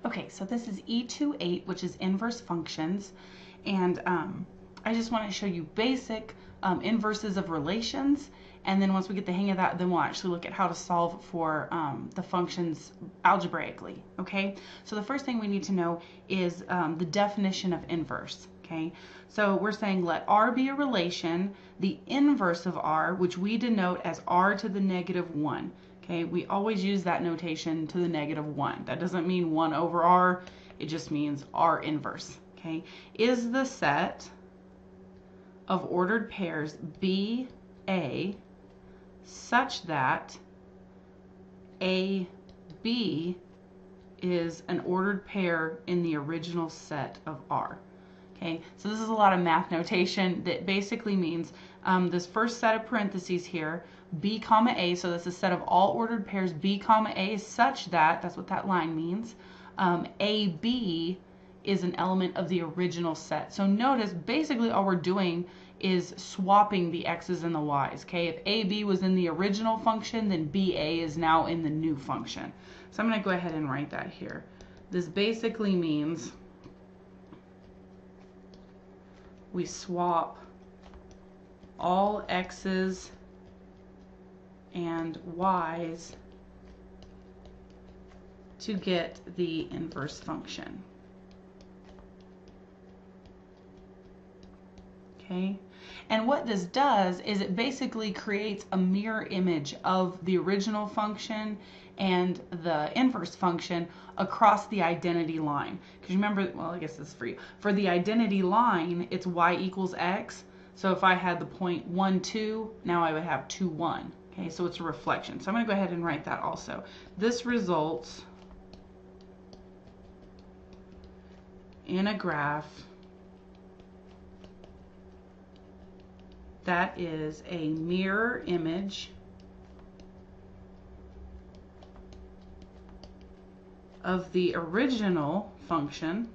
Okay, so this is E2.8, which is inverse functions, and I just want to show you basic inverses of relations, and then once we get the hang of that, then we'll actually look at how to solve for the functions algebraically, okay? So the first thing we need to know is the definition of inverse, okay? So we're saying let R be a relation, the inverse of R, which we denote as R to the negative 1. Okay, we always use that notation to the negative 1. That doesn't mean 1 over R, it just means R inverse. Okay, is the set of ordered pairs BA such that AB is an ordered pair in the original set of R. Okay, so this is a lot of math notation that basically means this first set of parentheses here, B comma A, so that's a set of all ordered pairs B comma A is such that, that's what that line means, AB is an element of the original set. So notice basically all we're doing is swapping the x's and the y's. Okay, if AB was in the original function, then BA is now in the new function. So I'm going to go ahead and write that here. This basically means we swap all x's and y's to get the inverse function. Okay, and what this does is it basically creates a mirror image of the original function and the inverse function across the identity line. Because remember, well, I guess this is for you. For the identity line, it's y equals x. So if I had the point 1, 2, now I would have 2, 1. Okay, so it's a reflection. So I'm going to go ahead and write that also. This results in a graph that is a mirror image of the original function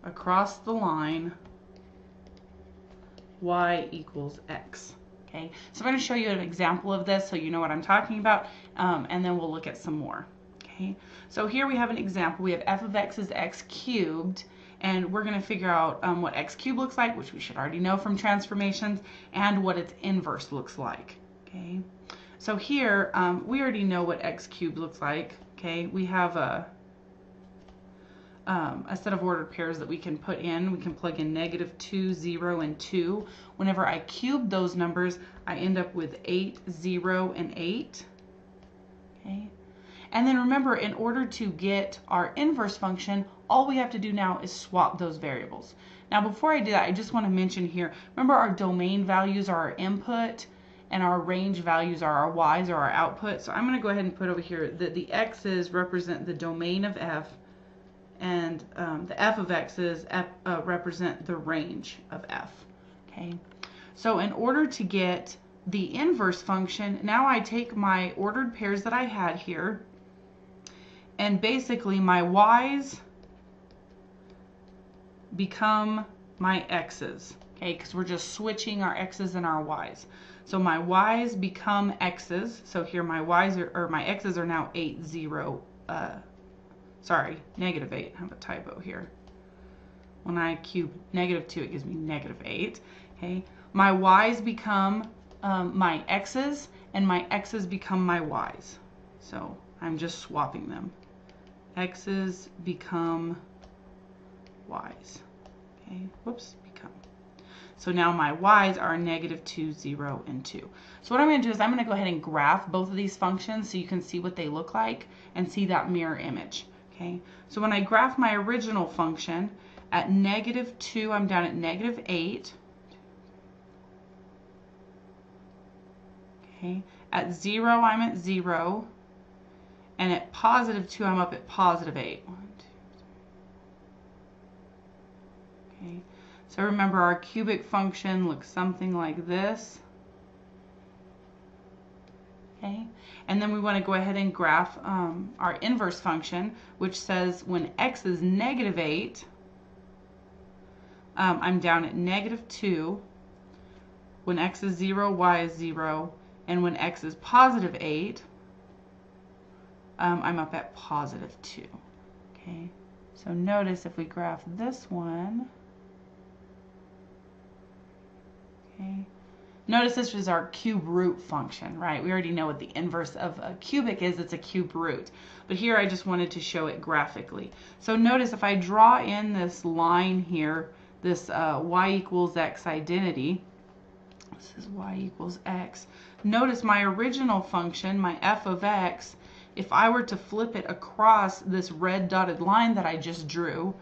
across the line y equals x. Okay, so I'm going to show you an example of this so you know what I'm talking about, and then we'll look at some more. Okay, so here we have an example. We have f of x is x cubed, and we're going to figure out what x cubed looks like, which we should already know from transformations, and what its inverse looks like. Okay, so here we already know what x cubed looks like. Okay, we have a set of ordered pairs that we can put in. We can plug in -2, 0, and 2. Whenever I cube those numbers, I end up with 8, 0, and 8. Okay. And then remember, in order to get our inverse function, all we have to do now is swap those variables. Now, before I do that, I just want to mention here, remember our domain values are our input, and our range values are our y's or our output. So I'm going to go ahead and put over here that the x's represent the domain of f, and the f of x's represent the range of f. Okay, so in order to get the inverse function, now I take my ordered pairs that I had here, and basically my y's become my x's. Okay, because we're just switching our x's and our y's. So my y's become x's. So here my y's are, or my x's are now 8, 0. Sorry, -8. I have a typo here. When I cube -2, it gives me -8. Okay, my y's become my x's, and my x's become my y's. So I'm just swapping them. X's become y's. Okay, whoops, become. So now my y's are -2, 0, and 2. So what I'm going to do is I'm going to go ahead and graph both of these functions so you can see what they look like and see that mirror image. Okay, so when I graph my original function at -2, I'm down at -8. Okay, at 0, I'm at 0. And at +2, I'm up at +8. 1, 2, 3. Okay, so remember our cubic function looks something like this. Okay, and then we want to go ahead and graph our inverse function, which says when x is -8, I'm down at -2. When x is 0, y is 0, And when x is positive 8, I'm up at positive 2. Okay, so notice if we graph this one, okay, notice this is our cube root function, right? We already know what the inverse of a cubic is. It's a cube root. But here I just wanted to show it graphically. So notice if I draw in this line here, this y equals x identity, this is y equals x. Notice my original function, my f of x, if I were to flip it across this red dotted line that I just drew,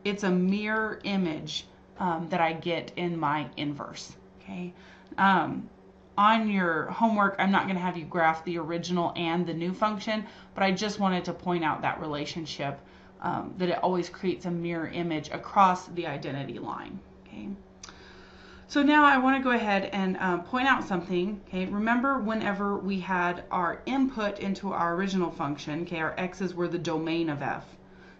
it's a mirror image that I get in my inverse. Okay. On your homework, I'm not going to have you graph the original and the new function, but I just wanted to point out that relationship, that it always creates a mirror image across the identity line. Okay. So now I want to go ahead and point out something. Okay, remember whenever we had our input into our original function, okay, our x's were the domain of f.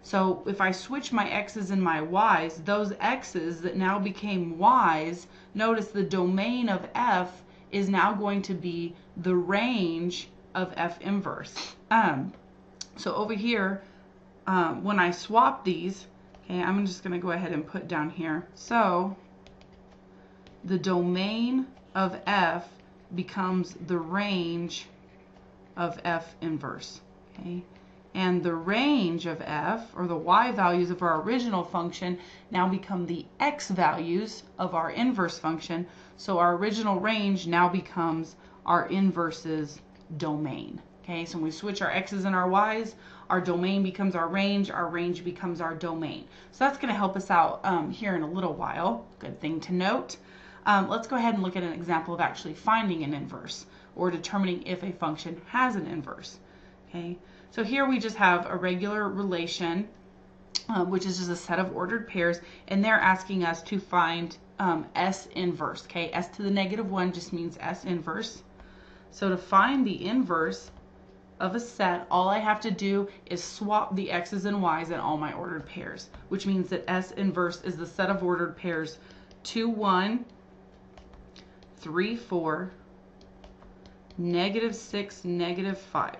So if I switch my x's and my y's, those x's that now became y's, notice the domain of f is now going to be the range of f inverse. So over here, when I swap these, okay, I'm just going to go ahead and put down here. So the domain of f becomes the range of f inverse. Okay? And the range of f, or the y values of our original function, now become the x values of our inverse function. So our original range now becomes our inverse's domain. Okay, so when we switch our x's and our y's, our domain becomes our range becomes our domain. So that's going to help us out here in a little while. Good thing to note. Let's go ahead and look at an example of actually finding an inverse, or determining if a function has an inverse. Okay, so here we just have a regular relation, which is just a set of ordered pairs, and they're asking us to find S inverse. Okay, S to the negative 1 just means S inverse. So to find the inverse of a set, all I have to do is swap the x's and y's in all my ordered pairs, which means that S inverse is the set of ordered pairs 2, 1, 3, 4, -6, -5.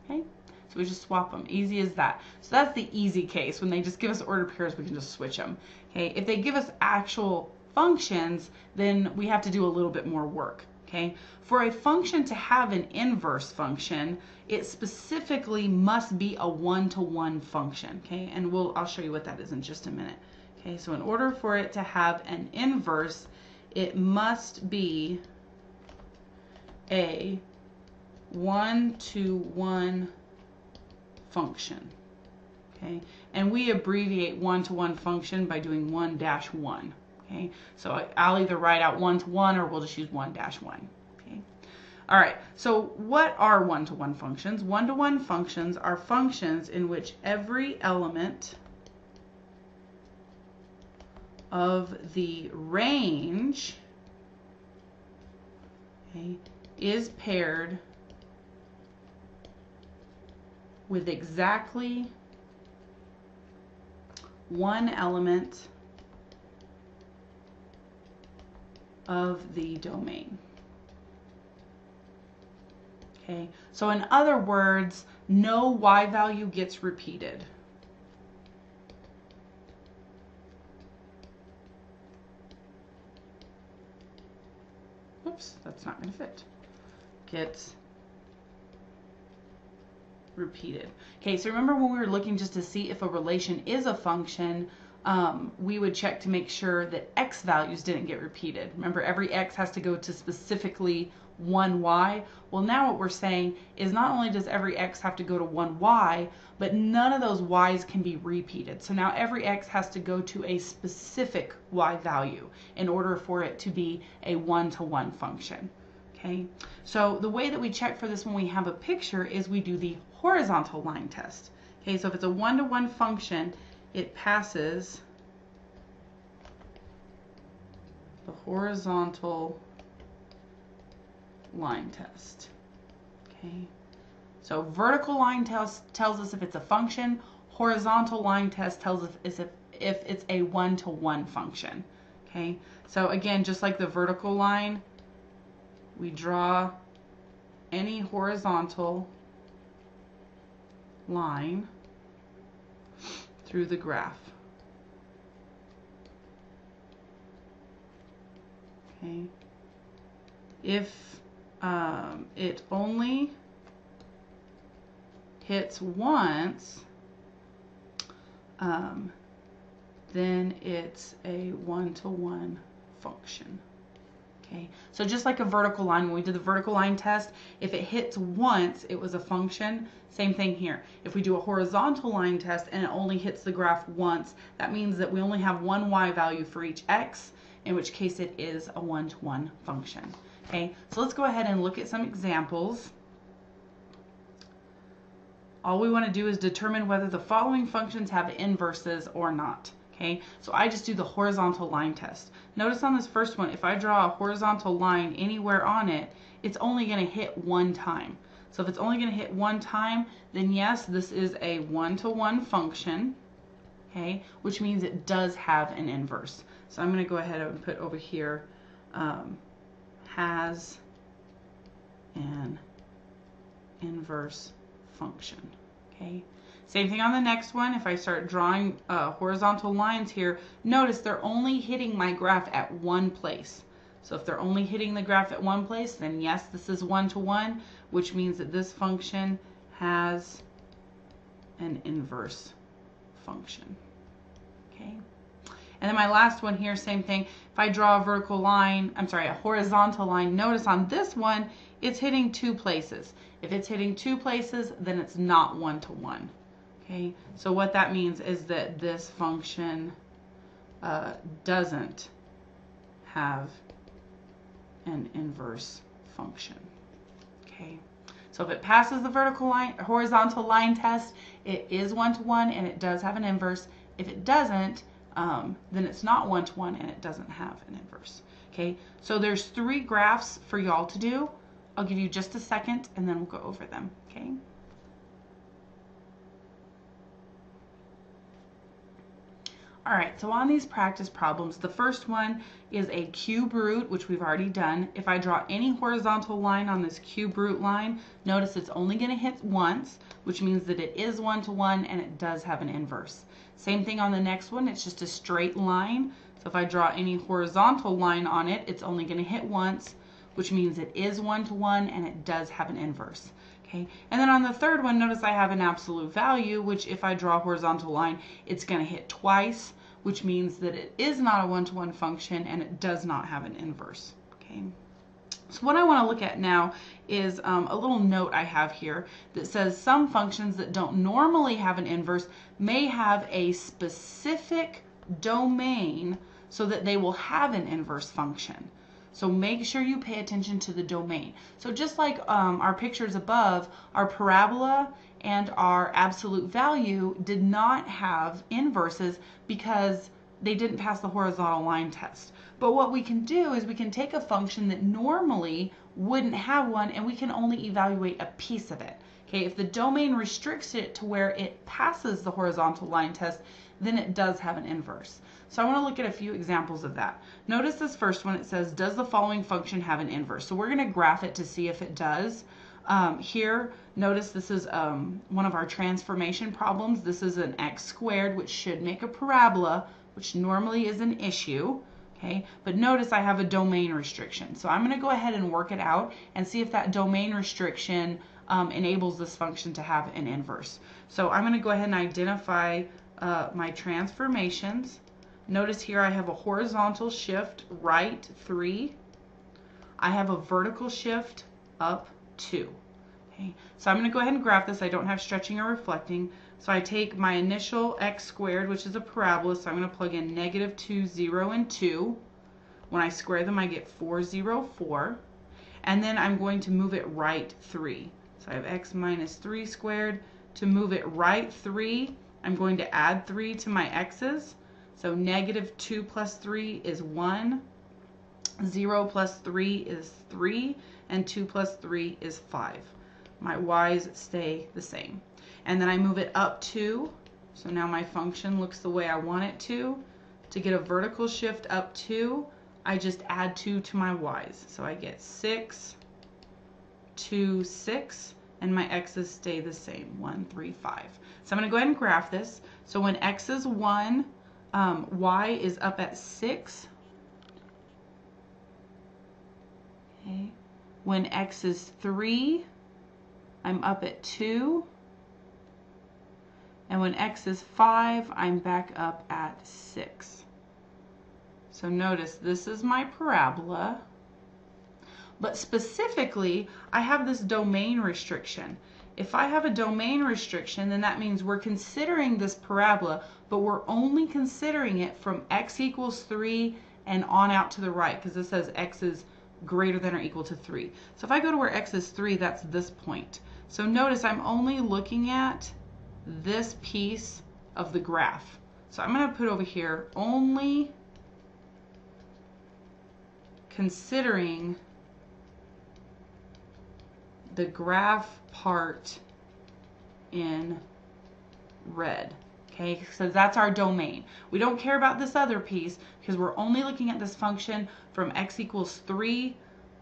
Okay, so we just swap them. Easy as that. So that's the easy case. When they just give us ordered pairs, we can just switch them. Okay, if they give us actual functions, then we have to do a little bit more work. Okay, for a function to have an inverse function, it specifically must be a one-to-one function. Okay, and I'll show you what that is in just a minute. Okay, so in order for it to have an inverse, it must be a one-to-one function. Okay, and we abbreviate one-to-one function by doing 1-1. Okay, so I'll either write out 1-to-1 or we'll just use 1-1. Okay, all right, so what are one-to-one functions? One-to-one functions are functions in which every element of the range, okay, is paired with exactly one element of the domain. Okay, so in other words, no y value gets repeated. Oops, that's not going to fit. Gets repeated. Okay, so remember when we were looking just to see if a relation is a function, we would check to make sure that x values didn't get repeated. Remember, every x has to go to specifically one y. Well, now what we're saying is not only does every x have to go to one y, but none of those y's can be repeated. So now every x has to go to a specific y value in order for it to be a one-to-one function. Okay, so the way that we check for this when we have a picture is we do the horizontal line test. Okay, so if it's a one-to-one function, it passes the horizontal line test. Okay, so vertical line test tells us if it's a function. Horizontal line test tells us if it's a one-to-one function. Okay, so again, just like the vertical line, we draw any horizontal line through the graph. Okay. If it only hits once, then it's a one-to-one function. Okay, so just like a vertical line, when we did the vertical line test, if it hits once, it was a function. Same thing here. If we do a horizontal line test and it only hits the graph once, that means that we only have one y value for each x, in which case it is a one-to-one function. Okay, so let's go ahead and look at some examples. All we want to do is determine whether the following functions have inverses or not. Okay, so I just do the horizontal line test. Notice on this first one, if I draw a horizontal line anywhere on it, it's only going to hit one time. So if it's only going to hit one time, then yes, this is a one-to-one function, okay, which means it does have an inverse. So I'm going to go ahead and put over here, has an inverse function. Okay. Same thing on the next one. If I start drawing horizontal lines here, notice they're only hitting my graph at one place. So if they're only hitting the graph at one place, then yes, this is one-to-one, which means that this function has an inverse function. Okay. And then my last one here, same thing. If I draw a vertical line, a horizontal line, notice on this one, it's hitting two places. If it's hitting two places, then it's not one-to-one. Okay, so what that means is that this function doesn't have an inverse function. Okay, so if it passes the horizontal line test, it is one-to-one and it does have an inverse. If it doesn't, then it's not one-to-one and it doesn't have an inverse. Okay, so there's 3 graphs for y'all to do. I'll give you just a second and then we'll go over them. Okay. All right, so on these practice problems, the first one is a cube root, which we've already done. If I draw any horizontal line on this cube root line, notice it's only going to hit once, which means that it is one-to-one and it does have an inverse. Same thing on the next one, it's just a straight line. So if I draw any horizontal line on it, it's only going to hit once, which means it is one-to-one and it does have an inverse. Okay, and then on the third one, notice I have an absolute value, which if I draw a horizontal line, it's going to hit twice, which means that it is not a one-to-one function and it does not have an inverse. Okay, so what I want to look at now is a little note I have here that says some functions that don't normally have an inverse may have a specific domain so that they will have an inverse function. So make sure you pay attention to the domain. So just like our pictures above, our parabola and our absolute value did not have inverses because they didn't pass the horizontal line test. But what we can do is we can take a function that normally wouldn't have one and we can only evaluate a piece of it. Okay, if the domain restricts it to where it passes the horizontal line test, then it does have an inverse. So I want to look at a few examples of that. Notice this first one, it says, does the following function have an inverse? So we're going to graph it to see if it does. Here, notice this is one of our transformation problems. This is an x squared, which should make a parabola, which normally is an issue. Okay, but notice I have a domain restriction. So I'm going to go ahead and work it out and see if that domain restriction enables this function to have an inverse. So I'm going to go ahead and identify my transformations. Notice here I have a horizontal shift right 3. I have a vertical shift up 2. Okay, so I'm going to go ahead and graph this. I don't have stretching or reflecting. So I take my initial x squared, which is a parabola, so I'm going to plug in -2, 0, and 2. When I square them, I get 4, 0, 4. And then I'm going to move it right 3. So I have x minus 3 squared. To move it right 3, I'm going to add 3 to my x's. So -2 plus 3 is 1, 0 plus 3 is 3, and 2 plus 3 is 5. My y's stay the same. And then I move it up 2, so now my function looks the way I want it to. To get a vertical shift up 2, I just add 2 to my y's. So I get 6, 2, 6, and my x's stay the same, 1, 3, 5. So I'm going to go ahead and graph this. So when x is 1, y is up at 6. Okay. When x is 3, I'm up at 2. And when x is 5, I'm back up at 6. So notice this is my parabola. But specifically, I have this domain restriction. If I have a domain restriction, then that means we're considering this parabola, but we're only considering it from x equals 3 and on out to the right, because this says x is greater than or equal to 3. So if I go to where x is 3, that's this point. So notice I'm only looking at this piece of the graph. So I'm going to put over here only considering the graph part in red. Okay, so that's our domain. We don't care about this other piece because we're only looking at this function from x equals 3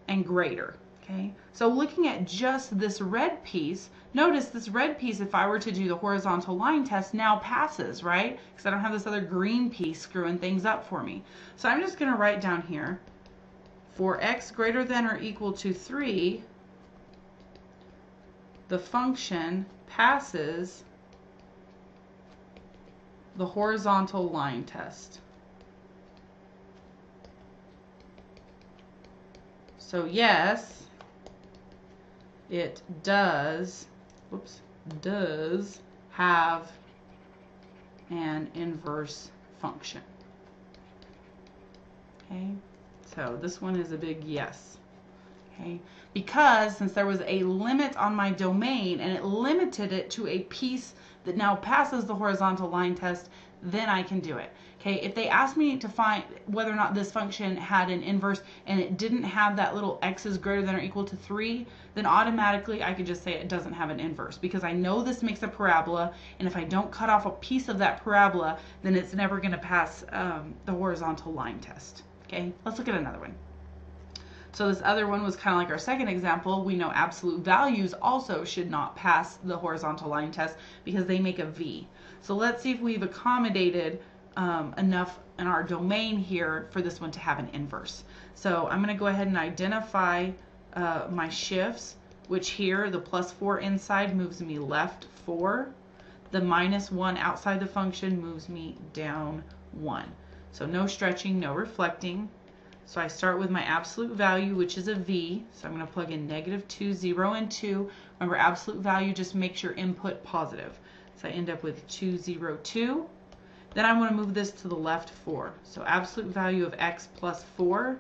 and greater. Okay, so looking at just this red piece, notice this red piece, if I were to do the horizontal line test, now passes, right? Because I don't have this other green piece screwing things up for me. So I'm just going to write down here, for x greater than or equal to 3, the function passes the horizontal line test. So yes, it does have an inverse function. Okay, so this one is a big yes. Okay, because since there was a limit on my domain and it limited it to a piece that now passes the horizontal line test, then I can do it. Okay, if they asked me to find whether or not this function had an inverse and it didn't have that little x is greater than or equal to 3, then automatically I could just say it doesn't have an inverse, because I know this makes a parabola, and if I don't cut off a piece of that parabola, then it's never going to pass the horizontal line test. Okay, let's look at another one. So this other one was kind of like our second example. We know absolute values also should not pass the horizontal line test because they make a V. So let's see if we've accommodated enough in our domain here for this one to have an inverse. So I'm going to go ahead and identify my shifts, which here the +4 inside moves me left 4. The -1 outside the function moves me down 1. So no stretching, no reflecting. So I start with my absolute value, which is a V. So I'm going to plug in -2, 0, and 2. Remember, absolute value just makes your input positive. So I end up with 2, 0, 2. Then I want to move this to the left 4. So absolute value of x plus 4.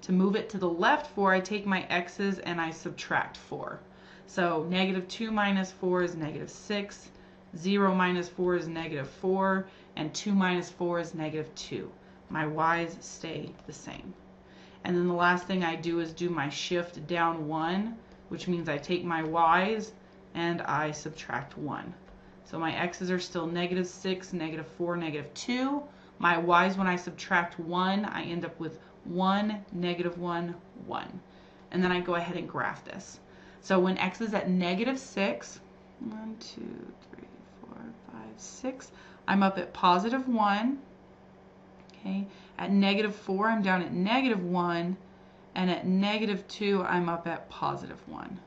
To move it to the left 4, I take my x's and I subtract 4. So -2 minus 4 is -6. 0 minus 4 is -4. And 2 minus 4 is -2. My y's stay the same. And then the last thing I do is do my shift down 1, which means I take my y's and I subtract 1. So my x's are still -6, -4, -2. My y's, when I subtract 1, I end up with 1, -1, 1. And then I go ahead and graph this. So when x is at -6, 1, 2, 3, 4, 5, 6, I'm up at +1. Okay, at -4, I'm down at -1, and at -2, I'm up at +1.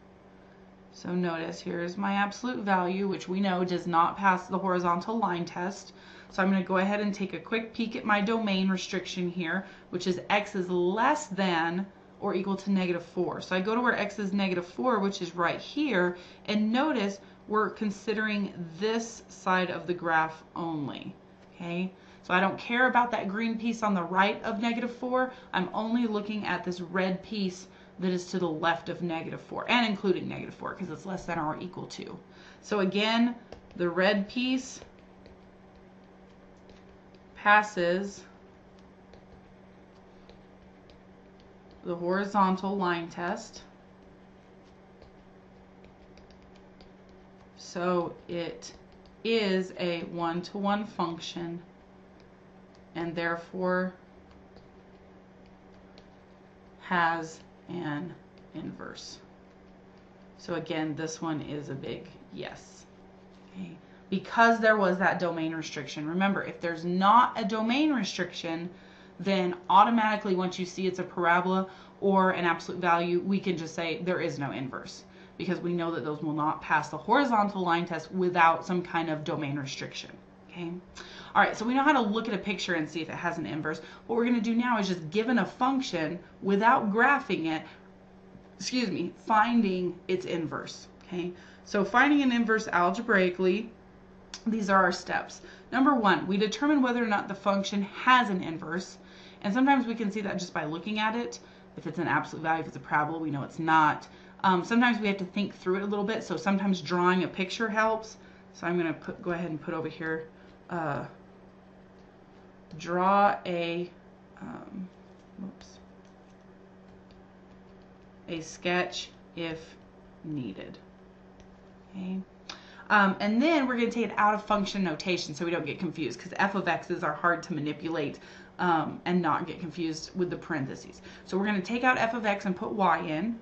So notice here's my absolute value, which we know does not pass the horizontal line test. So I'm going to go ahead and take a quick peek at my domain restriction here, which is x is less than or equal to -4. So I go to where x is -4, which is right here, and notice we're considering this side of the graph only. Okay, so I don't care about that green piece on the right of -4. I'm only looking at this red piece that is to the left of -4, and including -4 because it's less than or equal to. So again, the red piece passes the horizontal line test. So it is a 1-to-1 function, and therefore has an inverse. So again, this one is a big yes. Okay. Because there was that domain restriction. Remember, if there's not a domain restriction, then automatically once you see it's a parabola or an absolute value, we can just say there is no inverse, because we know that those will not pass the horizontal line test without some kind of domain restriction. Okay. All right, so we know how to look at a picture and see if it has an inverse. What we're going to do now is just given a function without graphing it, finding its inverse. Okay. So finding an inverse algebraically, these are our steps. Number one, we determine whether or not the function has an inverse. And sometimes we can see that just by looking at it. If it's an absolute value, if it's a parabola, we know it's not. Sometimes we have to think through it a little bit. So sometimes drawing a picture helps. So I'm going to go ahead and put over here, draw a sketch if needed. Okay. And then we're going to take it out of function notation so we don't get confused, because f of x's are hard to manipulate and not get confused with the parentheses. So we're going to take out f of x and put y in,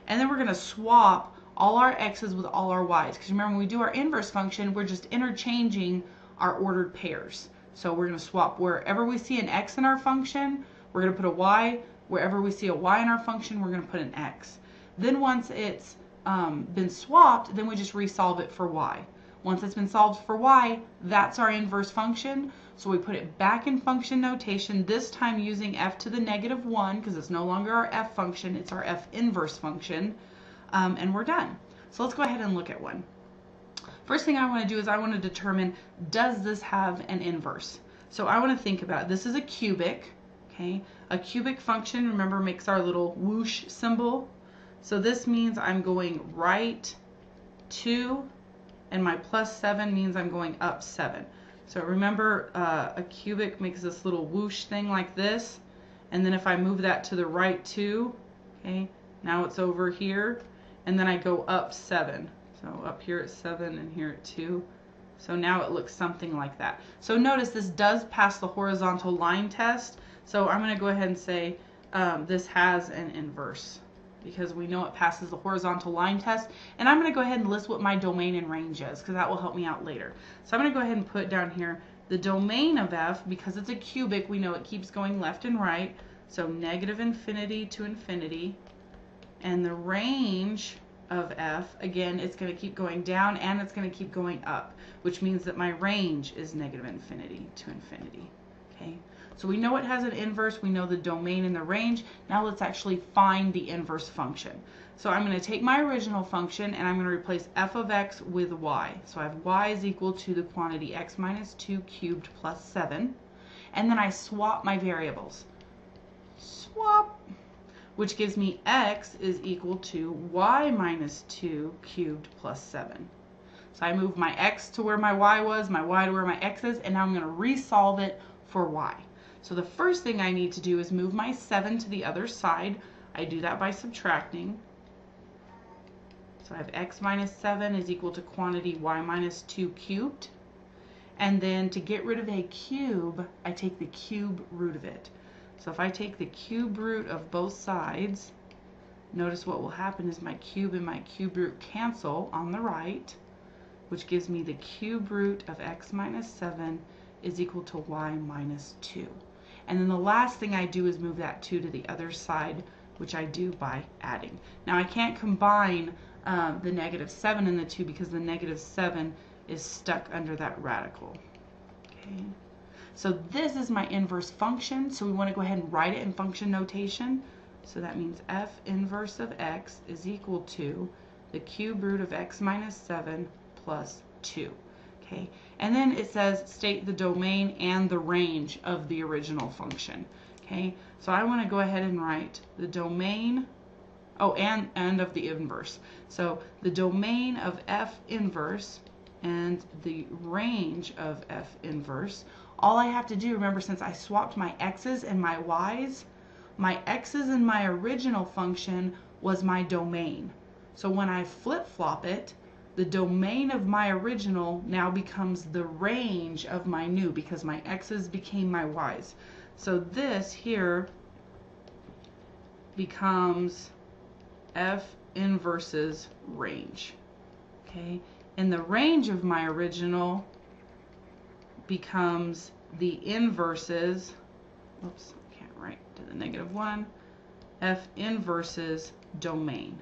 and then we're going to swap all our x's with all our y's, because remember when we do our inverse function, we're just interchanging our ordered pairs. So we're going to swap wherever we see an x in our function, we're going to put a y. Wherever we see a y in our function, we're going to put an x. Then once it's been swapped, then we just resolve it for y. Once it's been solved for y, that's our inverse function. So we put it back in function notation, this time using f to the -1, because it's no longer our f function, it's our f inverse function, and we're done. So let's go ahead and look at one. First thing I want to do is I want to determine, does this have an inverse? So I want to think about it. This is a cubic, okay? A cubic function, remember, makes our little whoosh symbol. So this means I'm going right 2, and my +7 means I'm going up 7. So remember, a cubic makes this little whoosh thing like this, and then if I move that to the right 2, okay, now it's over here, and then I go up 7. So up here at 7 and here at 2. So now it looks something like that. So notice this does pass the horizontal line test. So I'm going to go ahead and say this has an inverse, because we know it passes the horizontal line test. And I'm going to go ahead and list what my domain and range is, because that will help me out later. So I'm going to go ahead and put down here the domain of f, because it's a cubic, we know it keeps going left and right. So -infinity to infinity. And the range of f, again, it's going to keep going down and it's going to keep going up, which means that my range is -infinity to infinity. Okay. So we know it has an inverse, we know the domain and the range. Now let's actually find the inverse function. So I'm going to take my original function and I'm going to replace f of x with y. So I have y is equal to the quantity x minus 2 cubed plus 7. And then I swap my variables. Swap, which gives me x is equal to y minus 2 cubed plus 7. So I move my x to where my y was, my y to where my x is, and now I'm going to resolve it for y. So the first thing I need to do is move my 7 to the other side. I do that by subtracting. So I have x minus 7 is equal to quantity y minus 2 cubed. And then to get rid of a cube, I take the cube root of it. So if I take the cube root of both sides, notice what will happen is my cube and my cube root cancel on the right, which gives me the cube root of x minus 7 is equal to y minus 2. And then the last thing I do is move that 2 to the other side, which I do by adding. Now I can't combine the -7 and the 2 because the -7 is stuck under that radical. Okay. So this is my inverse function, so we want to go ahead and write it in function notation. So that means f inverse of x is equal to the cube root of x minus 7 plus 2. Okay, and then it says state the domain and the range of the original function. Okay, so I want to go ahead and write the domain, and of the inverse. So the domain of f inverse and the range of f inverse. All I have to do, remember, since I swapped my x's and my y's, my x's in my original function was my domain. So when I flip-flop it, the domain of my original now becomes the range of my new, because my x's became my y's. So this here becomes f inverses range. Okay, and the range of my original becomes the inverses, whoops, I can't write to the -1, f inverses domain.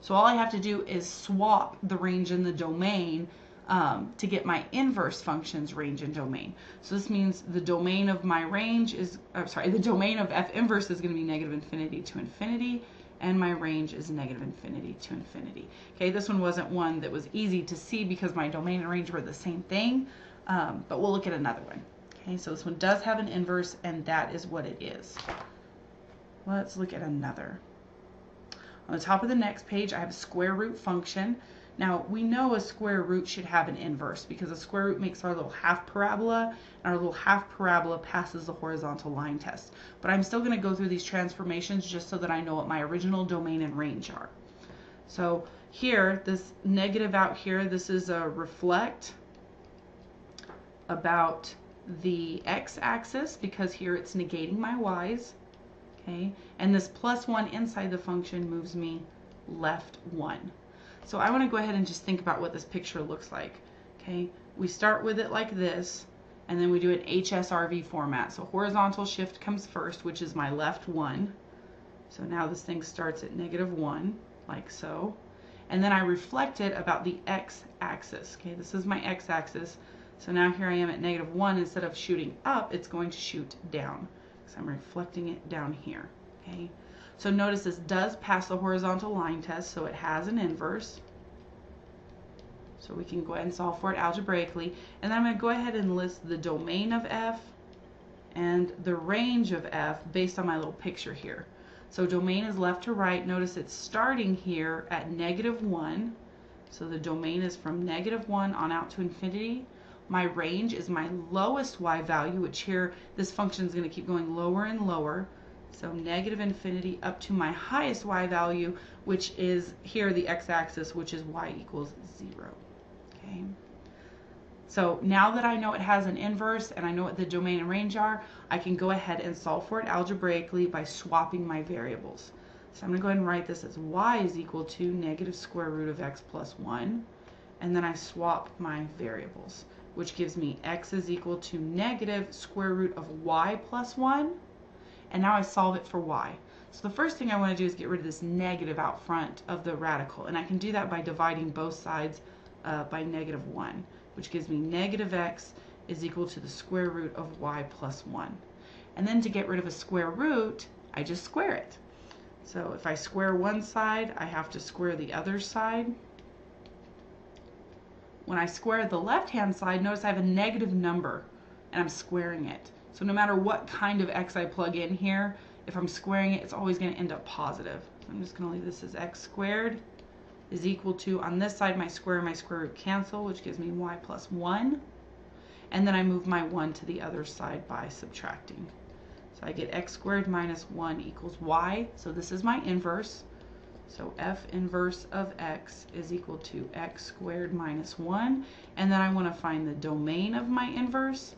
So all I have to do is swap the range and the domain to get my inverse function's range and domain. So this means the domain of my range is, the domain of f inverse is going to be -infinity to infinity, and my range is -infinity to infinity. Okay, this one wasn't one that was easy to see because my domain and range were the same thing, but we'll look at another one. Okay, so this one does have an inverse, and that is what it is. Let's look at another. On the top of the next page, I have a square root function. Now, we know a square root should have an inverse because a square root makes our little half parabola, and our little half parabola passes the horizontal line test. But I'm still going to go through these transformations just so that I know what my original domain and range are. So here, this negative out here, this is a reflect about the x-axis because here it's negating my y's. Okay, and this +1 inside the function moves me left 1. So I want to go ahead and just think about what this picture looks like. Okay, we start with it like this, and then we do an HSRV format. So horizontal shift comes first, which is my left 1. So now this thing starts at -1, like so. And then I reflect it about the x-axis. Okay, this is my x-axis. So now here I am at -1. Instead of shooting up, it's going to shoot down. So I'm reflecting it down here. Okay, so notice this does pass the horizontal line test, so it has an inverse. So we can go ahead and solve for it algebraically. And then I'm going to go ahead and list the domain of f and the range of f based on my little picture here. So domain is left to right. Notice it's starting here at -1. So the domain is from -1 on out to infinity. My range is my lowest y value, which here this function is going to keep going lower and lower. So -infinity up to my highest y value, which is here the x-axis, which is y equals 0. Okay. So now that I know it has an inverse and I know what the domain and range are, I can go ahead and solve for it algebraically by swapping my variables. So I'm going to go ahead and write this as y is equal to -square root of x plus 1. And then I swap my variables, which gives me x is equal to -square root of y plus 1. And now I solve it for y. So the first thing I want to do is get rid of this negative out front of the radical. And I can do that by dividing both sides by -1, which gives me -x is equal to the square root of y plus 1. And then to get rid of a square root, I just square it. So if I square one side, I have to square the other side. When I square the left-hand side, notice I have a negative number, and I'm squaring it. So no matter what kind of x I plug in here, if I'm squaring it, it's always going to end up positive. So I'm just going to leave this as x squared is equal to, on this side, my square and my square root cancel, which gives me y plus 1. And then I move my 1 to the other side by subtracting. So I get x squared minus 1 equals y. So this is my inverse. So f inverse of x is equal to x squared minus 1. And then I want to find the domain of my inverse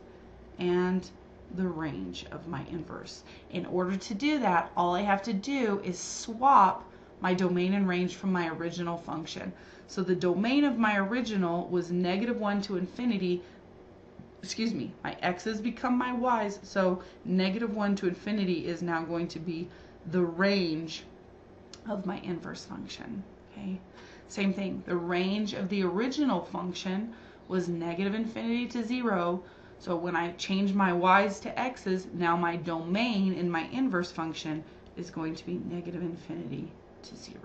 and the range of my inverse. In order to do that, all I have to do is swap my domain and range from my original function. So the domain of my original was -1 to infinity. Excuse me, my x's become my y's. So -1 to infinity is now going to be the range of my inverse function. Okay, same thing. The range of the original function was -infinity to 0. So when I change my y's to x's, now my domain in my inverse function is going to be -infinity to 0.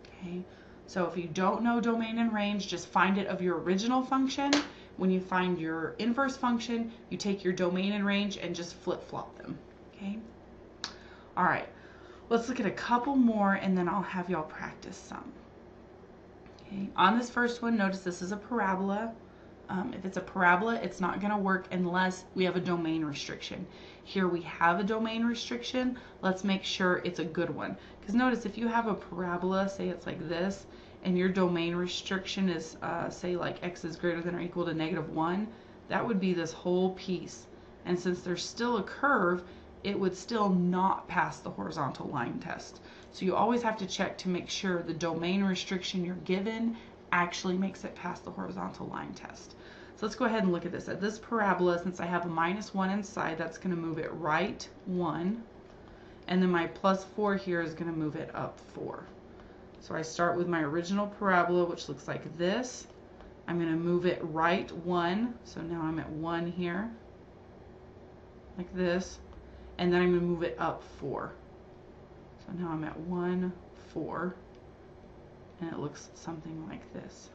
Okay, so if you don't know domain and range, just find it of your original function. When you find your inverse function, you take your domain and range and just flip-flop them. Okay, all right, let's look at a couple more and then I'll have y'all practice some. Okay, on this first one, notice this is a parabola. If it's a parabola, it's not going to work unless we have a domain restriction. Here we have a domain restriction. Let's make sure it's a good one. Because notice if you have a parabola, say it's like this, and your domain restriction is, say like x is greater than or equal to -1, that would be this whole piece. And since there's still a curve, it would still not pass the horizontal line test. So you always have to check to make sure the domain restriction you're given actually makes it pass the horizontal line test. So let's go ahead and look at this. At this parabola, since I have a -1 inside, that's going to move it right 1. And then my +4 here is going to move it up 4. So I start with my original parabola, which looks like this. I'm going to move it right 1. So now I'm at 1 here, like this. And then I'm going to move it up 4. So now I'm at 1, 4. And it looks something like this.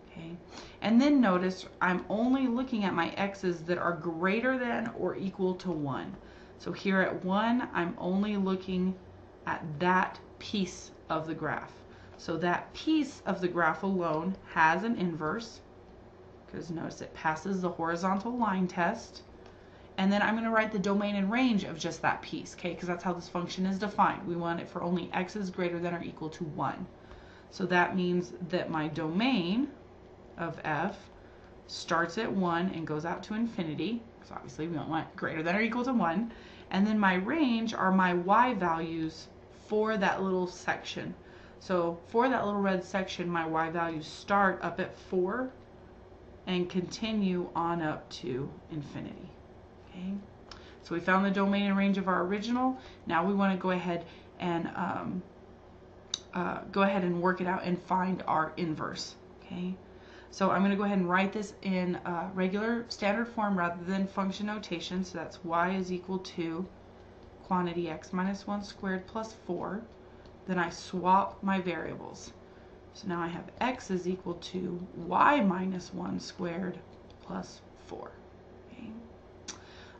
Okay. And then notice I'm only looking at my x's that are greater than or equal to 1. So here at 1, I'm only looking at that piece of the graph. So that piece of the graph alone has an inverse, because notice it passes the horizontal line test. And then I'm going to write the domain and range of just that piece, okay, because that's how this function is defined. We want it for only x's greater than or equal to 1. So that means that my domain of f starts at 1 and goes out to infinity. So obviously we don't want greater than or equal to 1. And then my range are my y values for that little section. So for that little red section, my y values start up at 4 and continue on up to infinity. Okay. So we found the domain and range of our original. Now we want to go ahead and work it out and find our inverse. Okay. So I'm going to go ahead and write this in regular standard form rather than function notation. So that's y is equal to quantity x minus 1 squared plus 4. Then I swap my variables. So now I have x is equal to y minus 1 squared plus 4. Okay.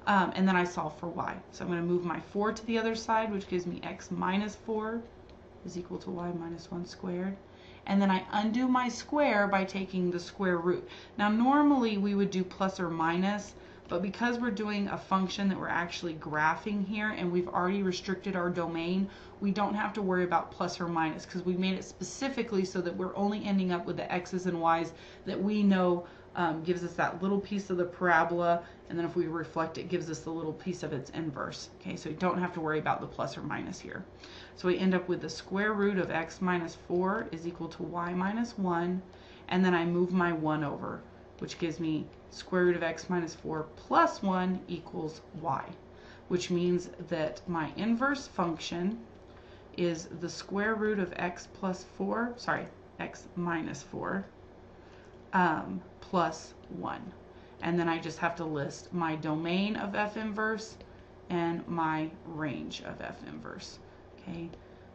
And then I solve for y. So I'm going to move my 4 to the other side, which gives me x minus 4 is equal to y minus 1 squared. And then I undo my square by taking the square root. Now normally we would do plus or minus, but because we're doing a function that we're actually graphing here and we've already restricted our domain, we don't have to worry about plus or minus because we made it specifically so that we're only ending up with the x's and y's that we know gives us that little piece of the parabola, and then if we reflect it gives us the little piece of its inverse. Okay, so we don't have to worry about the plus or minus here. So we end up with the square root of x minus 4 is equal to y minus 1, and then I move my 1 over, which gives me square root of x minus 4 plus 1 equals y, which means that my inverse function is the square root of x minus 4 plus 1. And then I just have to list my domain of f inverse and my range of f inverse. Okay.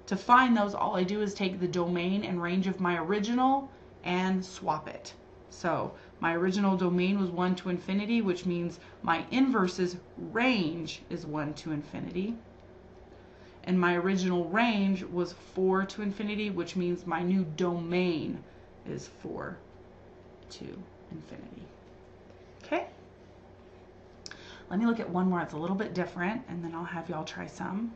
To find those, all I do is take the domain and range of my original and swap it. So my original domain was 1 to infinity, which means my inverse's range is 1 to infinity. And my original range was 4 to infinity, which means my new domain is 4 to infinity. Okay? Let me look at one more that's a little bit different, and then I'll have y'all try some.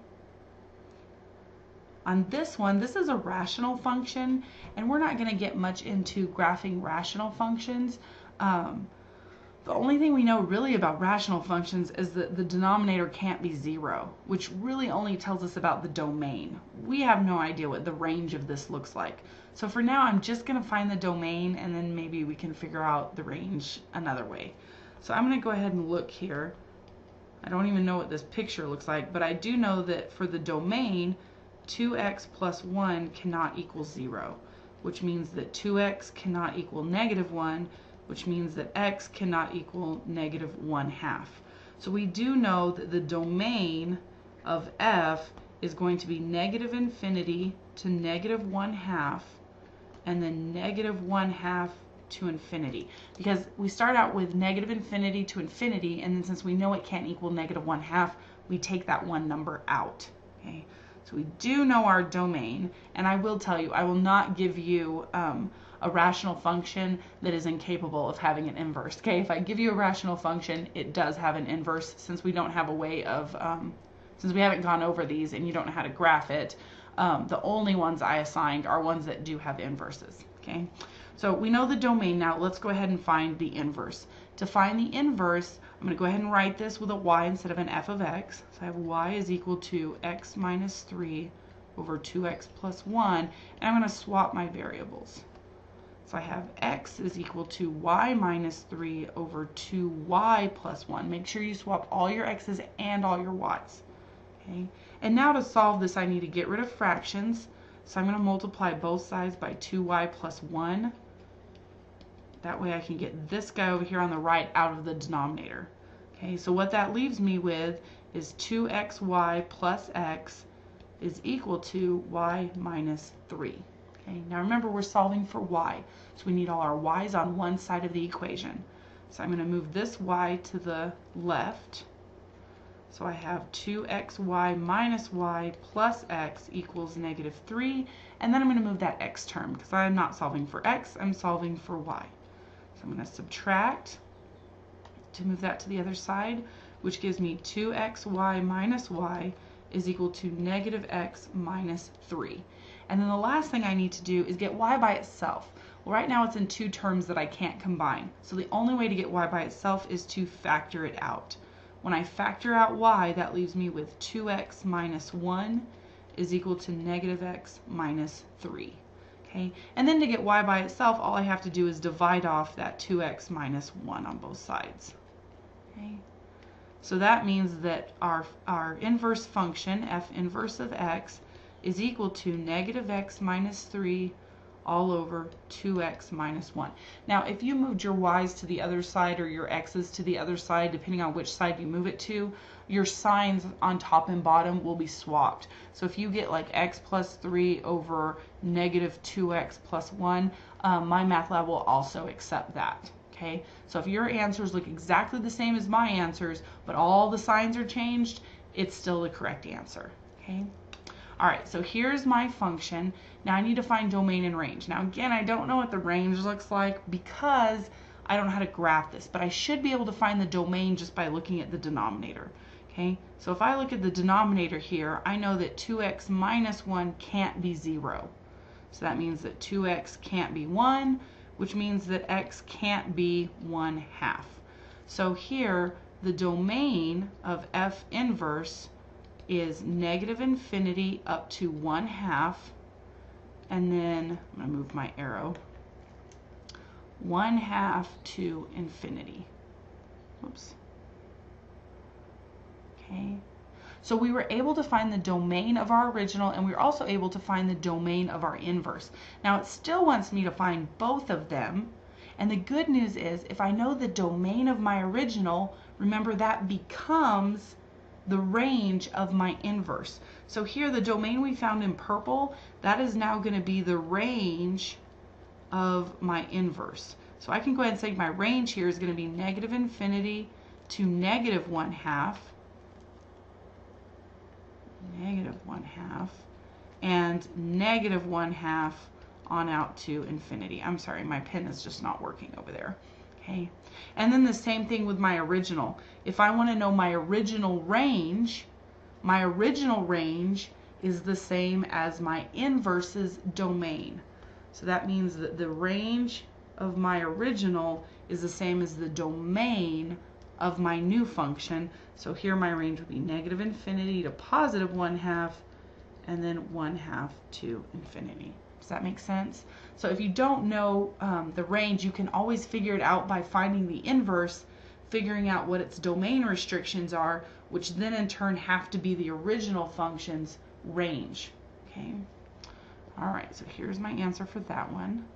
On this one, this is a rational function, and we're not going to get much into graphing rational functions. The only thing we know really about rational functions is that the denominator can't be 0, which really only tells us about the domain. We have no idea what the range of this looks like. So for now, I'm just going to find the domain, and then maybe we can figure out the range another way. So I'm going to go ahead and look here. I don't even know what this picture looks like, but I do know that for the domain, 2x plus 1 cannot equal 0, which means that 2x cannot equal -1, which means that x cannot equal -1/2. So we do know that the domain of f is going to be -infinity to -1/2, and then -1/2 to infinity, because we start out with -infinity to infinity, and then since we know it can't equal -1/2, we take that one number out. Okay, so we do know our domain, and I will tell you, I will not give you a rational function that is incapable of having an inverse. Okay, if I give you a rational function, it does have an inverse. Since we don't have a way of, since we haven't gone over these and you don't know how to graph it, The only ones I assigned are ones that do have inverses. Okay, so we know the domain now. Let's go ahead and find the inverse. To find the inverse, I'm going to go ahead and write this with a y instead of an f of x. So I have y is equal to x minus 3 over 2x plus 1, and I'm going to swap my variables. So I have x is equal to y minus 3 over 2y plus 1. Make sure you swap all your x's and all your y's. Okay? And now to solve this, I need to get rid of fractions. So I'm going to multiply both sides by 2y plus 1. That way I can get this guy over here on the right out of the denominator. Okay, so what that leaves me with is 2xy plus x is equal to y minus 3. Okay, now remember we're solving for y, so we need all our y's on one side of the equation. So I'm going to move this y to the left. So I have 2xy minus y plus x equals negative 3, and then I'm going to move that x term because I'm not solving for x, I'm solving for y. So I'm going to subtract to move that to the other side, which gives me 2xy minus y is equal to negative x minus 3. And then the last thing I need to do is get y by itself. Well, right now it's in two terms that I can't combine. So the only way to get y by itself is to factor it out. When I factor out y, that leaves me with 2x minus 1 is equal to negative x minus 3. Okay? And then to get y by itself, all I have to do is divide off that 2x minus 1 on both sides. Okay? So that means that our inverse function, f inverse of x, is equal to negative x minus 3 all over 2x minus 1. Now, if you moved your y's to the other side or your x's to the other side, depending on which side you move it to, your signs on top and bottom will be swapped. So if you get like x plus 3 over negative 2x plus 1, my math lab will also accept that. Okay, so if your answers look exactly the same as my answers, but all the signs are changed, it's still the correct answer. Okay. All right, so here's my function. Now I need to find domain and range. Now again, I don't know what the range looks like because I don't know how to graph this, but I should be able to find the domain just by looking at the denominator. Okay, so if I look at the denominator here, I know that 2x minus 1 can't be 0. So that means that 2x can't be 1, which means that x can't be 1/2. So here, the domain of f inverse is negative infinity up to 1/2, and then I'm going to move my arrow, 1/2 to infinity. Oops. Okay. So we were able to find the domain of our original, and we were also able to find the domain of our inverse. Now it still wants me to find both of them, and the good news is if I know the domain of my original, remember that becomes the range of my inverse. So here the domain we found in purple, that is now going to be the range of my inverse. So I can go ahead and say my range here is going to be negative infinity to negative 1/2, negative 1/2, and negative 1/2 on out to infinity. I'm sorry, my pen is just not working over there. Okay, and then the same thing with my original. If I want to know my original range is the same as my inverse's domain. So that means that the range of my original is the same as the domain of my new function. So here my range would be negative infinity to positive 1/2, and then 1/2 to infinity. Does that make sense? So if you don't know the range, you can always figure it out by finding the inverse, figuring out what its domain restrictions are, which then in turn have to be the original function's range. Okay. All right, so here's my answer for that one.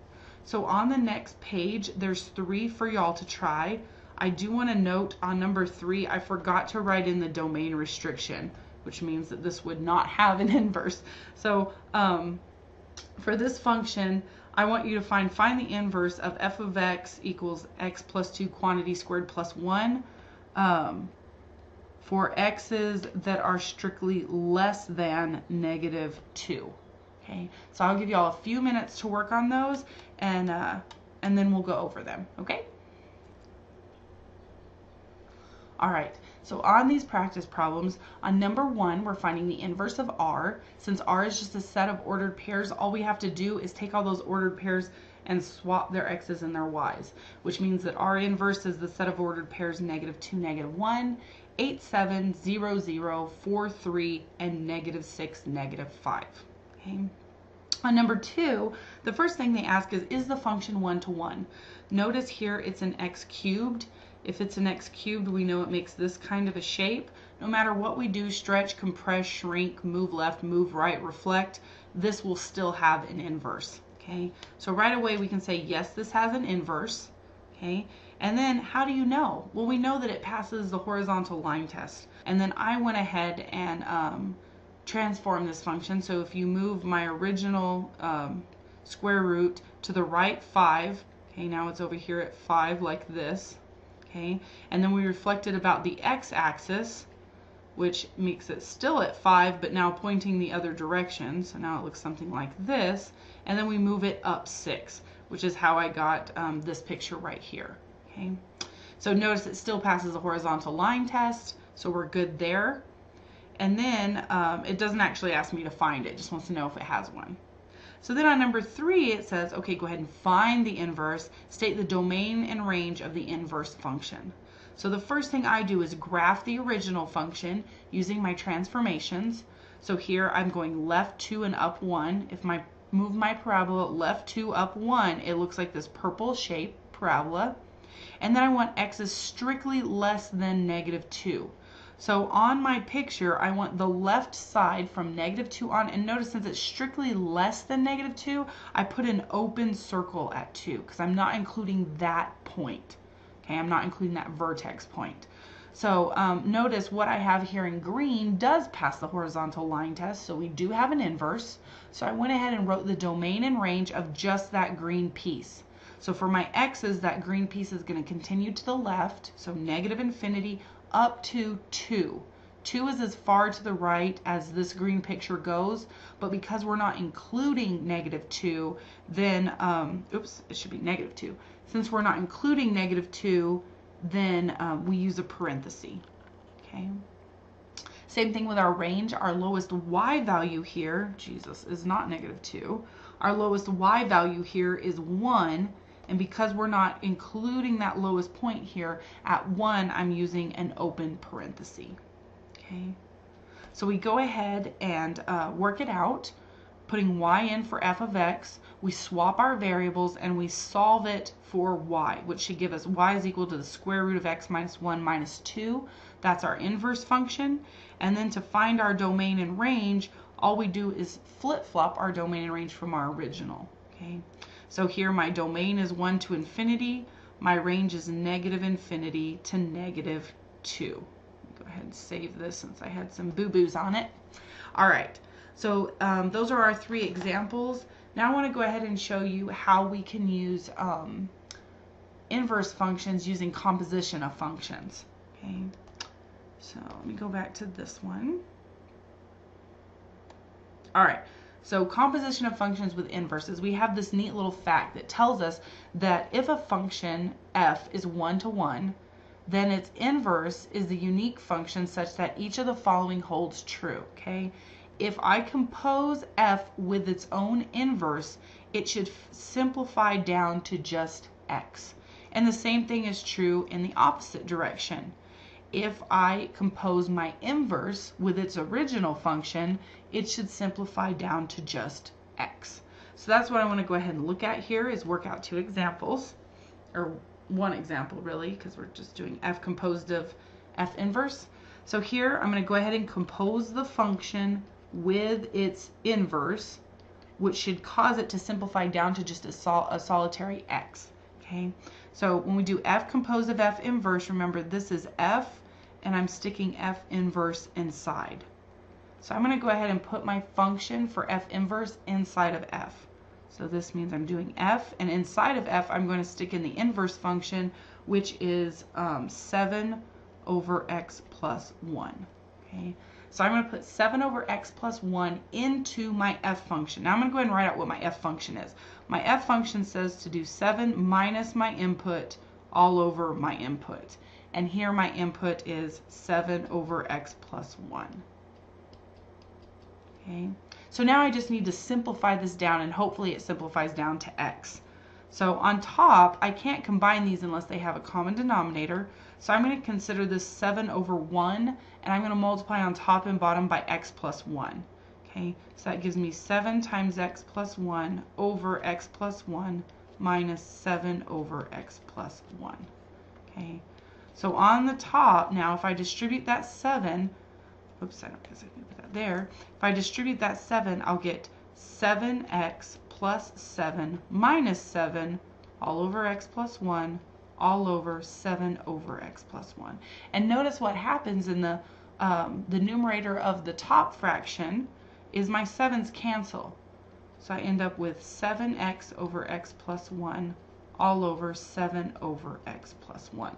So on the next page, there's 3 for y'all to try. I do want to note on number 3, I forgot to write in the domain restriction, which means that this would not have an inverse. So for this function, I want you to find the inverse of f of x equals x plus 2 quantity squared plus 1 for x's that are strictly less than negative 2. Okay, so I'll give you all a few minutes to work on those, and then we'll go over them. Okay. All right. So on these practice problems, on number 1, we're finding the inverse of r. Since r is just a set of ordered pairs, all we have to do is take all those ordered pairs and swap their x's and their y's, which means that r inverse is the set of ordered pairs -2, -1, 8, 7, 0, 0, 4, 3, and -6, -5. Okay. On number 2, the first thing they ask is the function 1-to-1? Notice here it's an x cubed. If it's an x cubed, we know it makes this kind of a shape. No matter what we do, stretch, compress, shrink, move left, move right, reflect, this will still have an inverse. Okay, so right away we can say, yes, this has an inverse. Okay, and then how do you know? Well, we know that it passes the horizontal line test. And then I went ahead and transform this function. So if you move my original square root to the right 5, okay, now it's over here at 5 like this. Okay, and then we reflected about the x-axis, which makes it still at 5, but now pointing the other direction. So now it looks something like this. And then we move it up 6, which is how I got this picture right here. Okay, so notice it still passes the horizontal line test, so we're good there. And then it doesn't actually ask me to find it, it just wants to know if it has one. So then on number 3, it says, okay, go ahead and find the inverse, state the domain and range of the inverse function. So the first thing I do is graph the original function using my transformations. So here I'm going left 2 and up 1. If I move my parabola left 2, up 1, it looks like this purple shape parabola. And then I want x's strictly less than -2. So on my picture, I want the left side from -2 on, and notice since it's strictly less than -2, I put an open circle at 2 because I'm not including that point. Okay, I'm not including that vertex point. So notice what I have here in green does pass the horizontal line test, so we do have an inverse. So I went ahead and wrote the domain and range of just that green piece. So for my x's, that green piece is going to continue to the left, so -infinity up to 2. 2 is as far to the right as this green picture goes, but because we're not including -2, then, oops, it should be -2. Since we're not including -2, then we use a parenthesis. Okay. Same thing with our range. Our lowest y value here, Jesus, is not -2. Our lowest y value here is 1. And because we're not including that lowest point here, at 1, I'm using an open parenthesis. Okay, so we go ahead and work it out, putting y in for f of x. We swap our variables and we solve it for y, which should give us y is equal to the square root of x minus 1 minus 2. That's our inverse function. And then to find our domain and range, all we do is flip-flop our domain and range from our original. Okay. So here my domain is 1 to infinity, my range is -infinity to -2. Go ahead and save this since I had some boo-boos on it. All right, so those are our 3 examples. Now I want to go ahead and show you how we can use inverse functions using composition of functions. Okay, so let me go back to this one. All right. So composition of functions with inverses, we have this neat little fact that tells us that if a function f is 1-to-1, then its inverse is the unique function such that each of the following holds true. Okay, if I compose f with its own inverse, it should simplify down to just x. And the same thing is true in the opposite direction. If I compose my inverse with its original function, it should simplify down to just x. So that's what I want to go ahead and look at here, is work out 2 examples, or 1 example really, because we're just doing f composed of f inverse. So here I'm going to go ahead and compose the function with its inverse, which should cause it to simplify down to just a solitary x. Okay, so when we do f composed of f inverse, remember this is f, and I'm sticking f inverse inside. So I'm going to go ahead and put my function for f inverse inside of f. So this means I'm doing f, and inside of f I'm going to stick in the inverse function, which is 7 over x plus 1. Okay, so I'm going to put 7 over x plus 1 into my f function. Now I'm going to go ahead and write out what my f function is. My f function says to do 7 minus my input all over my input. and here my input is 7 over x plus 1. Okay, so now I just need to simplify this down, and hopefully it simplifies down to x. So on top, I can't combine these unless they have a common denominator. So I'm going to consider this 7 over 1, and I'm going to multiply on top and bottom by x plus 1. Okay, so that gives me 7 times x plus 1 over x plus 1 minus 7 over x plus 1. Okay, so on the top, now if I distribute that 7, oops, I don't guess I can put that there. If I distribute that 7, I'll get 7x plus 7 minus 7 all over x plus 1 all over 7 over x plus 1. And notice what happens in the numerator of the top fraction is my 7's cancel. So I end up with 7x over x plus 1 all over 7 over x plus 1.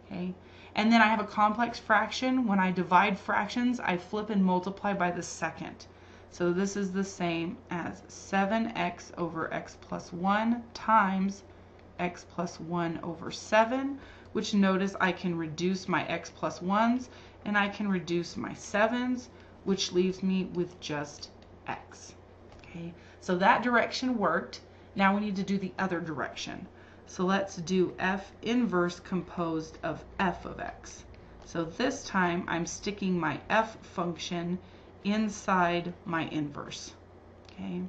Okay? And then I have a complex fraction. When I divide fractions, I flip and multiply by the second. So this is the same as 7x over x plus 1 times x plus 1 over 7, which notice I can reduce my x plus 1's and I can reduce my 7's, which leaves me with just x. Okay, so that direction worked. Now we need to do the other direction. So let's do f inverse composed of f of x. So this time I'm sticking my f function inside my inverse. Okay.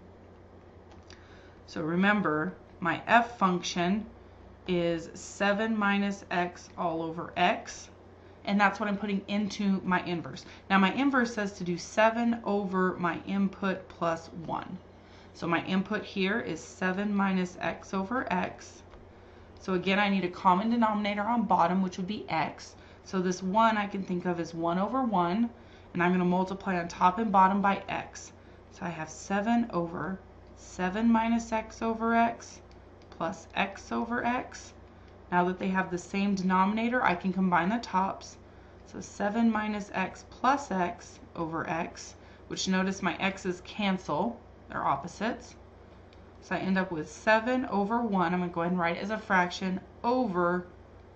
So remember, my f function is 7 minus x all over x, and that's what I'm putting into my inverse. Now my inverse says to do 7 over my input plus 1. So my input here is 7 minus x over x. So again, I need a common denominator on bottom, which would be x. So this 1 I can think of as 1 over 1, and I'm going to multiply on top and bottom by x. So I have 7 over 7 minus x over x plus x over x. Now that they have the same denominator, I can combine the tops. So 7 minus x plus x over x, which notice my x's cancel, they're opposites. So I end up with 7 over 1, I'm going to go ahead and write it as a fraction, over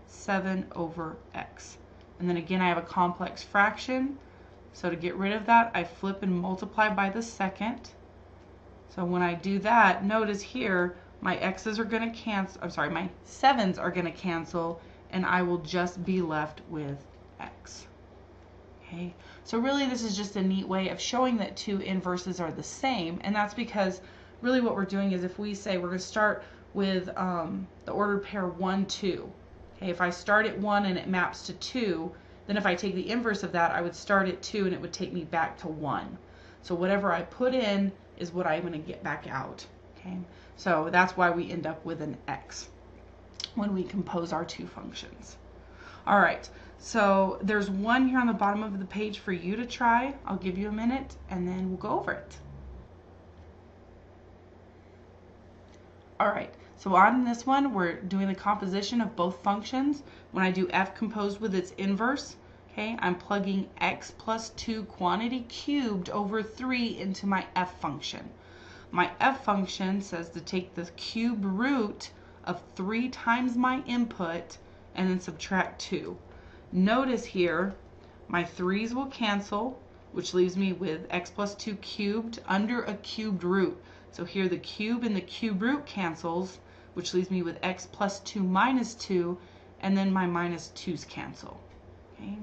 7 over x. And then again, I have a complex fraction. So to get rid of that, I flip and multiply by the second. So when I do that, notice here, my x's are going to cancel, I'm sorry, my 7's are going to cancel, and I will just be left with x. Okay, so really this is just a neat way of showing that two inverses are the same, and that's because really what we're doing is if we say we're going to start with the ordered pair 1, 2. Okay, if I start at 1 and it maps to 2, then if I take the inverse of that, I would start at 2 and it would take me back to 1. So whatever I put in is what I'm going to get back out. Okay, so that's why we end up with an x when we compose our two functions. All right, so there's one here on the bottom of the page for you to try. I'll give you a minute and then we'll go over it. All right, so on this one, we're doing the composition of both functions. When I do f composed with its inverse, okay, I'm plugging x plus 2 quantity cubed over 3 into my f function. My f function says to take the cube root of 3 times my input and then subtract 2. Notice here, my 3's will cancel, which leaves me with x plus 2 cubed under a cubed root. So here the cube and the cube root cancels, which leaves me with x plus 2 minus 2, and then my minus 2's cancel. Okay.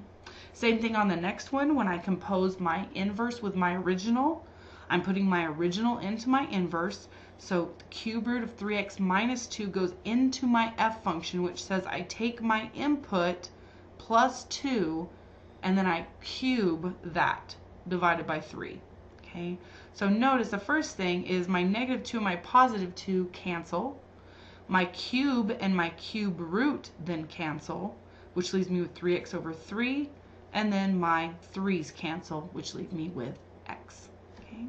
Same thing on the next one. When I compose my inverse with my original, I'm putting my original into my inverse. So the cube root of 3x minus 2 goes into my f function, which says I take my input plus 2, and then I cube that divided by 3. Okay, so notice the first thing is my negative 2 and my positive 2 cancel. My cube and my cube root then cancel, which leaves me with 3x over 3, and then my 3's cancel, which leave me with x. Okay.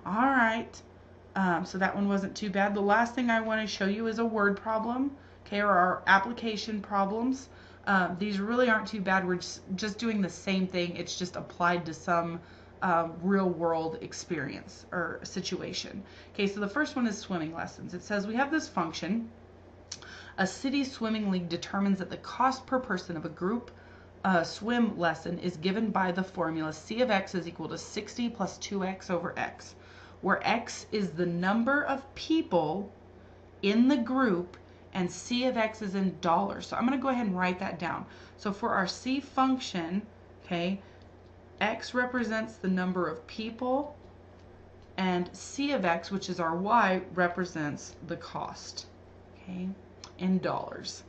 All right, so that one wasn't too bad. The last thing I want to show you is a word problem, okay, or our application problems. These really aren't too bad. We're just doing the same thing. It's just applied to some real world experience or situation. Okay, so the first one is swimming lessons. It says we have this function A city swimming league determines that the cost per person of a group swim lesson is given by the formula C of x is equal to 60 plus 2x over x, where x is the number of people in the group and C of x is in dollars. So I'm going to go ahead and write that down. So for our C function, okay, x represents the number of people and C of x, which is our y, represents the cost, okay, in dollars.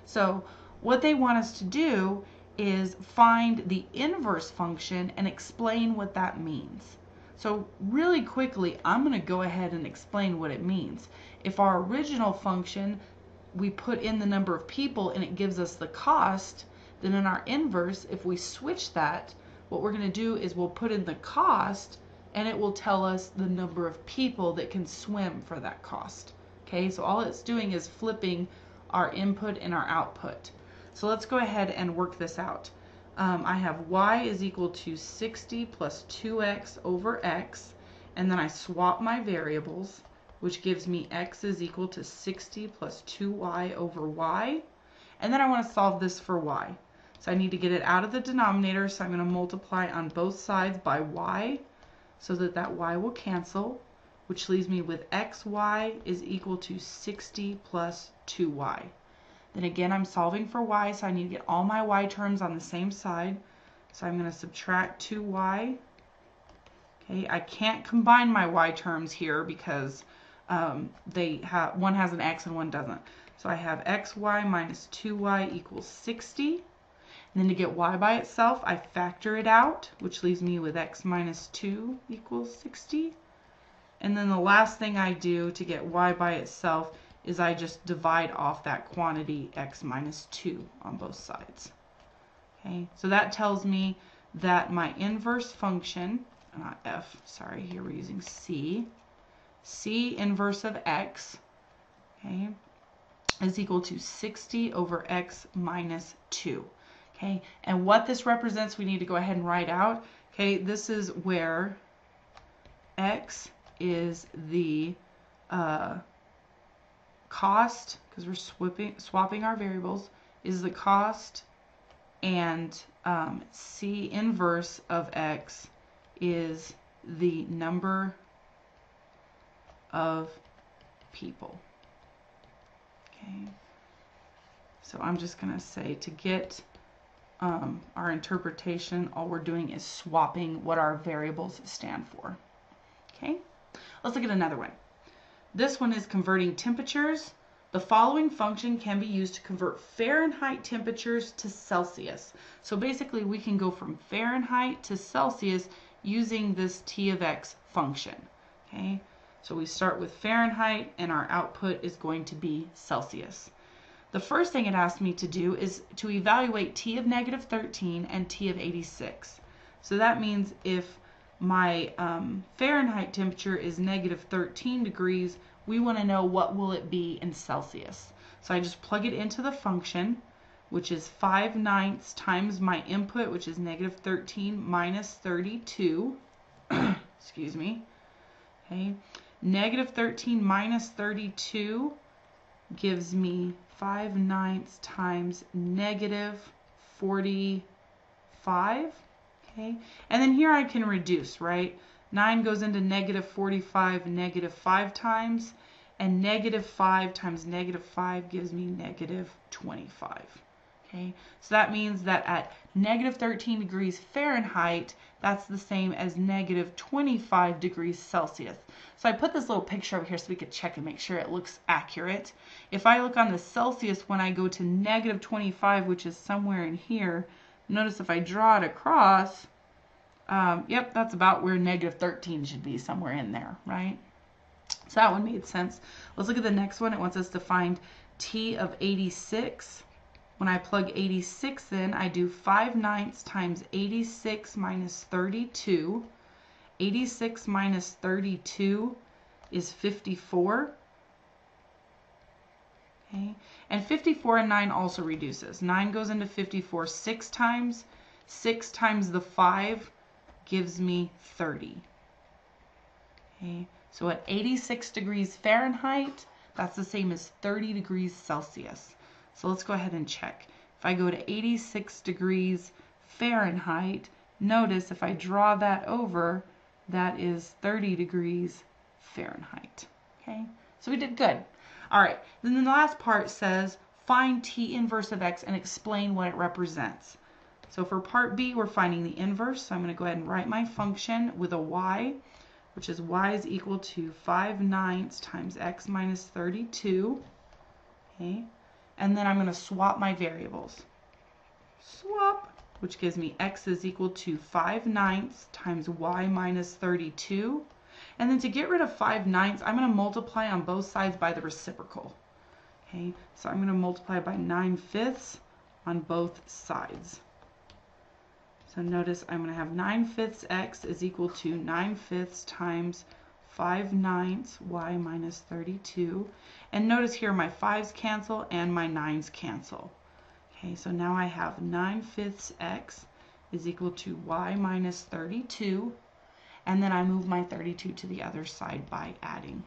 So what they want us to do is find the inverse function and explain what that means. So really quickly, I'm going to go ahead and explain what it means. If our original function, we put in the number of people and it gives us the cost, then in our inverse, if we switch that, what we're going to do is we'll put in the cost and it will tell us the number of people that can swim for that cost. Okay, so all it's doing is flipping our input and our output. So let's go ahead and work this out. I have y is equal to 60 plus 2x over x, and then I swap my variables, which gives me x is equal to 60 plus 2y over y, and then I want to solve this for y. So I need to get it out of the denominator, so I'm going to multiply on both sides by y, so that that y will cancel, which leaves me with xy is equal to 60 plus 2y. Then again, I'm solving for y, so I need to get all my y terms on the same side. So I'm going to subtract 2y. Okay, I can't combine my y terms here because one has an x and one doesn't. So I have xy minus 2y equals 60. And then to get y by itself, I factor it out, which leaves me with x minus 2 equals 60. And then the last thing I do to get y by itself is I just divide off that quantity x minus 2 on both sides. Okay, so that tells me that my inverse function, not f, sorry, here we're using c inverse of x, okay, is equal to 60 over x minus 2. Okay, and what this represents, we need to go ahead and write out. Okay, this is where x is the cost, because we're swapping our variables, is the cost, and C inverse of x is the number of people. Okay, so I'm just going to say to get our interpretation, all we're doing is swapping what our variables stand for. Okay, let's look at another one. This one is converting temperatures. The following function can be used to convert Fahrenheit temperatures to Celsius. So basically we can go from Fahrenheit to Celsius using this T of x function. Okay, so we start with Fahrenheit and our output is going to be Celsius. The first thing it asked me to do is to evaluate T of negative 13 and T of 86. So that means if my Fahrenheit temperature is negative 13 degrees, we want to know what will it be in Celsius. So I just plug it into the function, which is 5/9 times my input, which is negative 13 minus 32. Excuse me. Okay, negative 13 minus 32 gives me 5/9 times negative 45. Okay, and then here I can reduce, right? 9 goes into negative 45 negative 5 times, and negative 5 times negative 5 gives me negative 25. Okay, so that means that at negative 13 degrees Fahrenheit, that's the same as negative 25 degrees Celsius. So I put this little picture over here so we could check and make sure it looks accurate. If I look on the Celsius when I go to negative 25, which is somewhere in here, notice if I draw it across, yep, that's about where negative 13 should be, somewhere in there, right? So that one made sense. Let's look at the next one. It wants us to find T of 86. When I plug 86 in, I do 5/9 times 86 minus 32. 86 minus 32 is 54. Okay, and 54 and 9 also reduces. 9 goes into 54 6 times. 6 times the 5 gives me 30. Okay, so at 86 degrees Fahrenheit, that's the same as 30 degrees Celsius. So let's go ahead and check. If I go to 86 degrees Fahrenheit, notice if I draw that over, that is 30 degrees Fahrenheit. Okay, so we did good. All right, then the last part says find T inverse of x and explain what it represents. So for part B, we're finding the inverse. So I'm going to go ahead and write my function with a y, which is y is equal to 5/9 times x minus 32. Okay, and then I'm going to swap my variables. Swap, which gives me x is equal to 5/9 times y minus 32. And then to get rid of 5/9, I'm going to multiply on both sides by the reciprocal. Okay, so I'm going to multiply by 9/5 on both sides. So notice I'm going to have 9/5 x is equal to 9/5 times 5/9 y minus 32. And notice here my 5's cancel and my 9's cancel. Okay, so now I have 9/5 x is equal to y minus 32. And then I move my 32 to the other side by adding.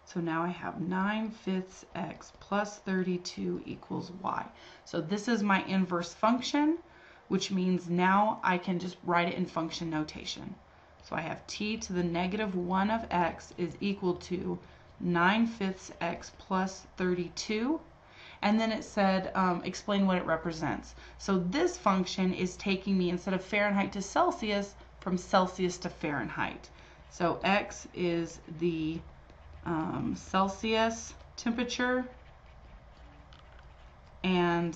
So now I have 9/5 x plus 32 equals y. So this is my inverse function, which means now I can just write it in function notation. So I have t to the negative 1 of x is equal to 9/5 x plus 32. And then it said, explain what it represents. So this function is taking me, instead of Fahrenheit to Celsius, from Celsius to Fahrenheit. So x is the Celsius temperature, and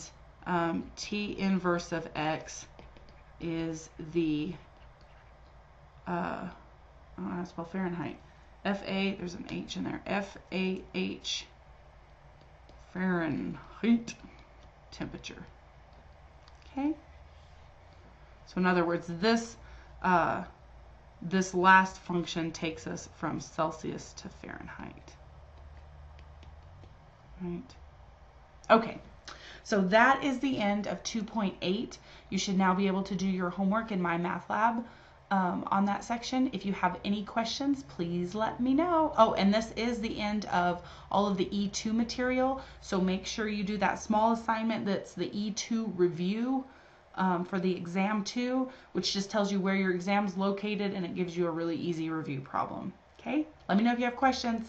T inverse of x is the, I don't know how to spell Fahrenheit. F-A, there's an H in there, F-A-H, Fahrenheit temperature. Okay? So in other words, this last function takes us from Celsius to Fahrenheit. Right? Okay. So that is the end of 2.8. You should now be able to do your homework in my math lab on that section. If you have any questions, please let me know. Oh, and this is the end of all of the E2 material. So make sure you do that small assignment that's the E2 review for the exam 2, which just tells you where your exam's located and it gives you a really easy review problem. Okay? Let me know if you have questions.